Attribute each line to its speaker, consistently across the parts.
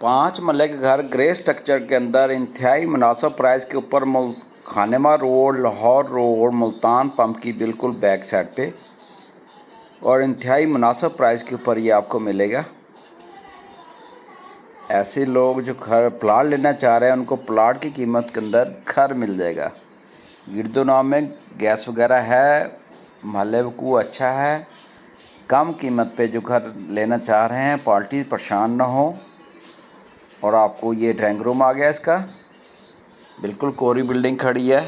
Speaker 1: 5 मरले के घर ग्रे स्ट्रक्चर के अंदर इंतहाई मुनासिब प्राइस के ऊपर खानेमा road, Lahore road, Multan pump की बिल्कुल बैक साइड पे और इंतहाई मुनासिब प्राइस के ऊपर ये आपको मिलेगा। ऐसे लोग जो घर प्लाट लेना चाह रहे हैं उनको प्लाट की कीमत के अंदर घर मिल जाएगा। गिरदोनाम में गैस वगैरह है, महल्ले वकू अच्छा है। कम कीमत पे जो घर लेना चाह रहे हैं, पार्टी परेशान ना हो। और आपको ये ड्राइंग रूम आ गया इसका, बिल्कुल कोरी बिल्डिंग खड़ी है।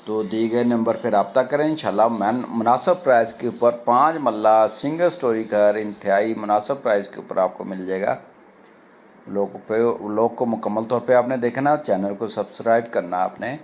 Speaker 1: तो दिए गए नंबर पर रब्ता करें। इंशाल्लाह मुनासिब प्राइस के ऊपर 5 मरला सिंगल स्टोरी घर इंतहाई मुनासिब प्राइस के ऊपर आपको मिल जाएगा। लोग को मुकम्मल तौर पे आपने देखना, चैनल को सब्सक्राइब करना आपने।